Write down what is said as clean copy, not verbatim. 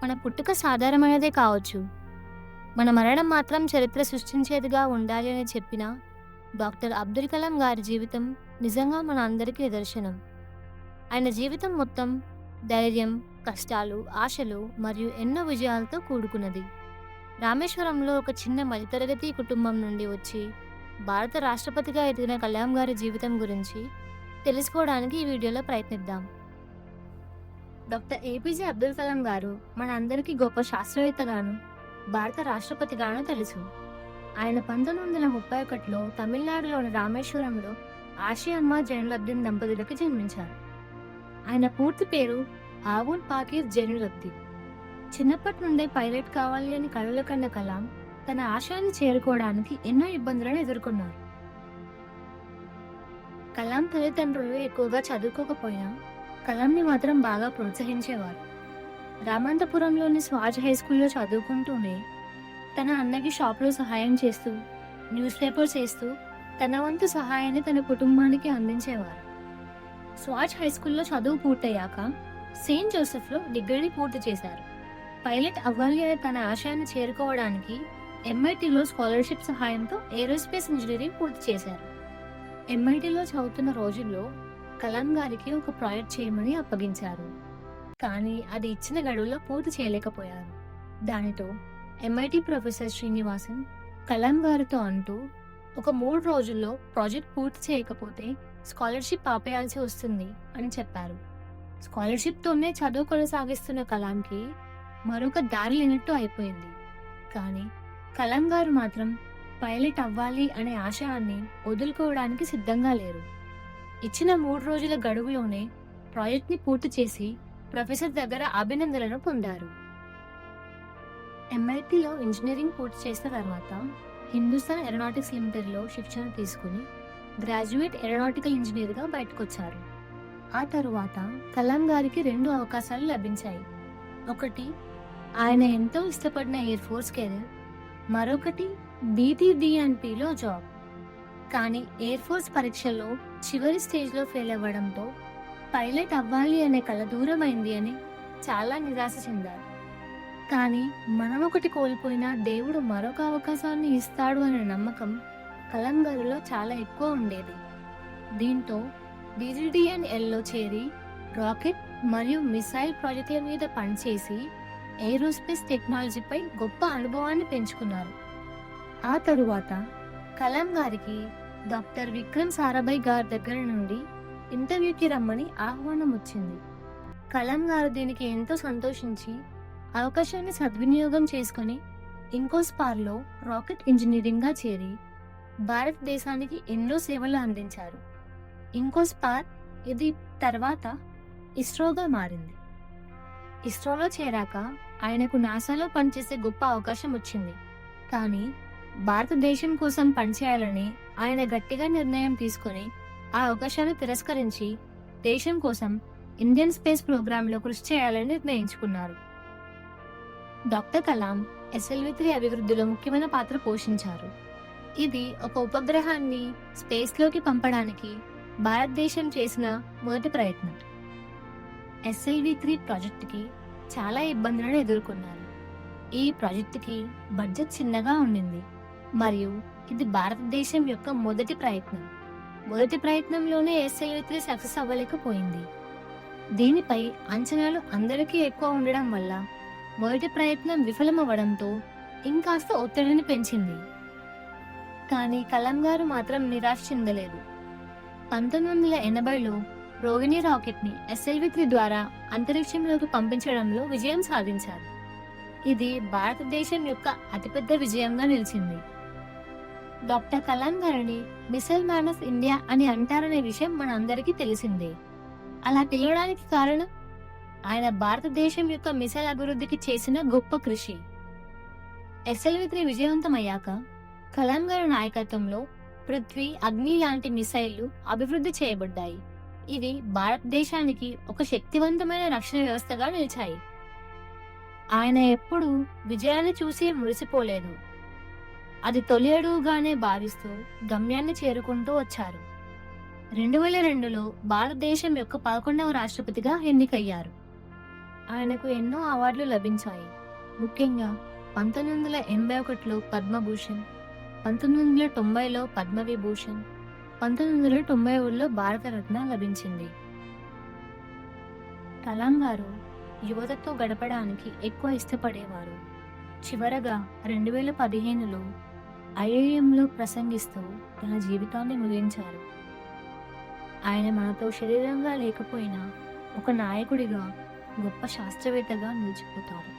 మన పుట్టుక సాధారణమైనదే కావచ్చు. మన మరణం మాత్రం చరిత్ర సృష్టించేదిగా ఉండాలి అని చెప్పిన డాక్టర్ అబ్దుల్ కలాం గారి జీవితం నిజంగా మన అందరికీ నిదర్శనం. ఆయన జీవితం మొత్తం ధైర్యం, కష్టాలు, ఆశలు మరియు ఎన్నో విజయాలతో కూడుకున్నది. రామేశ్వరంలో ఒక చిన్న మధ్యతరగతి కుటుంబం నుండి వచ్చి భారత రాష్ట్రపతిగా ఎదిగిన కలాం గారి జీవితం గురించి తెలుసుకోవడానికి ఈ వీడియోలో ప్రయత్నిద్దాం. డాక్టర్ ఏపీజే అబ్దుల్ కలాం గారు మన అందరికీ గొప్ప శాస్త్రవేత్తగాను, భారత రాష్ట్రపతిగాను తెలుసు. ఆయన 1931లో తమిళనాడులోని రామేశ్వరంలో ఆషియమ్మ జైనులబ్దీన్ దంపతులకు జన్మించారు. ఆయన పూర్తి పేరు ఆవున్ పాకీర్ జైనులబ్దీన్. చిన్నప్పటి నుండే పైలట్ కావాలి అని కలలు కన్న కలాం తన ఆశయాన్ని చేరుకోవడానికి ఎన్నో ఇబ్బందులను ఎదుర్కొన్నారు. కలాం తల్లిదండ్రులు ఎక్కువగా చదువుకోకపోయినా కలాంని మాత్రం బాగా ప్రోత్సహించేవారు. రామంతపురంలోని స్వాజ్ హై స్కూల్లో చదువుకుంటూనే తన అన్నకి షాప్లో సహాయం చేస్తూ, న్యూస్ పేపర్స్ వేస్తూ తన వంతు సహాయాన్ని తన కుటుంబానికి అందించేవారు. స్వాజ్ హై స్కూల్లో చదువు పూర్తయ్యాక సెయింట్ జోసెఫ్లో డిగ్రీని పూర్తి చేశారు. పైలట్ అవ్వాలి అనే తన ఆశయాన్ని చేరుకోవడానికి ఎంఐటీలో స్కాలర్షిప్ సహాయంతో ఏరోస్పేస్ ఇంజనీరింగ్ పూర్తి చేశారు. ఎంఐటీలో చదువుతున్న రోజుల్లో కలాం గారికి ఒక ప్రాజెక్ట్ చేయమని అప్పగించారు. కానీ అది ఇచ్చిన గడువులో పూర్తి చేయలేకపోయారు. దానితో ఎంఐటీ ప్రొఫెసర్ శ్రీనివాసన్ కలాం గారితో అంటూ, ఒక 3 రోజుల్లో ప్రాజెక్ట్ పూర్తి చేయకపోతే స్కాలర్షిప్ ఆపేయాల్సి వస్తుంది అని చెప్పారు. స్కాలర్షిప్తోనే చదువు కొనసాగిస్తున్న కలాంకి మరొక దారి లేనట్టు అయిపోయింది. కానీ కలాం గారు మాత్రం పైలట్ అవ్వాలి అనే ఆశయాన్ని వదులుకోవడానికి సిద్ధంగా లేరు. ఇచ్చిన 3 రోజుల గడువులోనే ప్రాజెక్ట్ని పూర్తి చేసి ప్రొఫెసర్ దగ్గర అభినందనలను పొందారు. ఎంఐటీలో ఇంజనీరింగ్ పూర్తి చేసిన తర్వాత హిందుస్థాన్ ఏరోనాటిక్స్ లిమిటెడ్లో శిక్షణ తీసుకుని గ్రాడ్యుయేట్ ఏరోనాటికల్ ఇంజనీర్గా బయటకొచ్చారు. ఆ తరువాత కలాం గారికి 2 అవకాశాలు లభించాయి. ఒకటి ఆయన ఎంతో ఇష్టపడిన ఎయిర్ ఫోర్స్ కెరీర్, మరొకటి BTDNPలో జాబ్. కానీ ఎయిర్ ఫోర్స్ పరీక్షల్లో చివరి స్టేజ్లో ఫెయిల్ అవ్వడంతో పైలట్ అవ్వాలి అనే కల దూరమైంది అని చాలా నిరాశ చెందారు. కానీ మనం ఒకటి కోల్పోయినా దేవుడు మరొక అవకాశాన్ని ఇస్తాడు అనే నమ్మకం కలాం గారిలో చాలా ఎక్కువ ఉండేది. దీంతో BTDNLలో చేరి రాకెట్ మరియు మిసైల్ ప్రాజెక్టుల మీద పనిచేసి ఏరోస్పేస్ టెక్నాలజీపై గొప్ప అనుభవాన్ని పెంచుకున్నారు. ఆ తరువాత కలాం గారికి డాక్టర్ విక్రమ్ సారాభాయ్ గారి దగ్గర నుండి ఇంటర్వ్యూకి రమ్మని ఆహ్వానం వచ్చింది. కలాం గారు దీనికి ఎంతో సంతోషించి అవకాశాన్ని సద్వినియోగం చేసుకుని ఇంకోస్పార్లో రాకెట్ ఇంజనీరింగ్గా చేరి భారతదేశానికి ఎన్నో సేవలు అందించారు. ఇంకోస్పార్ ఇది తర్వాత ఇస్రోగా మారింది. ఇస్రోలో చేరాక ఆయనకు నాసాలో పనిచేసే గొప్ప అవకాశం వచ్చింది. కానీ భారతదేశం కోసం పనిచేయాలని ఆయన గట్టిగా నిర్ణయం తీసుకుని ఆ అవకాశాన్ని తిరస్కరించి దేశం కోసం ఇండియన్ స్పేస్ ప్రోగ్రాంలో కృషి చేయాలని నిర్ణయించుకున్నారు. డాక్టర్ కలాం SLV-3 అభివృద్ధిలో ముఖ్యమైన పాత్ర పోషించారు. ఇది ఒక ఉపగ్రహాన్ని స్పేస్లోకి పంపడానికి భారతదేశం చేసిన మొదటి ప్రయత్నం. SLV-3 ప్రాజెక్టుకి చాలా ఇబ్బందులను ఎదుర్కొన్నారు. ఈ ప్రాజెక్టుకి బడ్జెట్ చిన్నగా ఉండింది మరియు ఇది భారతదేశం యొక్క మొదటి ప్రయత్నంలోనే SLV-3 సక్సెస్ అవ్వలేకపోయింది. దీనిపై అంచనాలు అందరికీ ఎక్కువ ఉండడం వల్ల మొదటి ప్రయత్నం విఫలమవ్వడంతో ఇంకాస్త ఒత్తిడిని పెంచింది. కానీ కలాం గారు మాత్రం నిరాశ చెందలేదు. 1980లో రోహిణి రాకెట్ని SLV-3 ద్వారా అంతరిక్షంలోకి పంపించడంలో విజయం సాధించారు. ఇది భారతదేశం యొక్క అతిపెద్ద విజయంగా నిలిచింది. డాక్టర్ కలాం గారిని మిసైల్ మ్యాన్ ఆఫ్ ఇండియా అని అంటారనే విషయం మనందరికీ తెలిసిందే. అలా తెలియడానికి కారణం ఆయన భారతదేశం యొక్క మిసైల్ అభివృద్ధికి చేసిన గొప్ప కృషి. SLV-3 విజయవంతమయ్యాక కలాం గారి నాయకత్వంలో పృథ్వీ, అగ్ని లాంటి మిసైళ్లు అభివృద్ధి చేయబడ్డాయి. ఇవి భారతదేశానికి ఒక శక్తివంతమైన రక్షణ వ్యవస్థగా నిలిచాయి. ఆయన ఎప్పుడూ విజయాన్ని చూసి మురిసిపోలేదు. అది తొలి అడుగుగానే భావిస్తూ గమ్యాన్ని చేరుకుంటూ వచ్చారు. 2002లో భారతదేశం యొక్క 11వ రాష్ట్రపతిగా ఎన్నికయ్యారు. ఆయనకు ఎన్నో అవార్డులు లభించాయి. ముఖ్యంగా 1981లో పద్మభూషణ్, 1990లో పద్మవిభూషణ్, 1991లో భారతరత్న లభించింది. కలాం గారు యువతతో గడపడానికి ఎక్కువ ఇష్టపడేవారు. చివరగా 2015లో ఐఐఎంలో ప్రసంగిస్తూ తన జీవితాన్ని ముగించారు. ఆయన మనతో శరీరంగా లేకపోయినా ఒక నాయకుడిగా, గొప్ప శాస్త్రవేత్తగా నిలిచిపోతారు.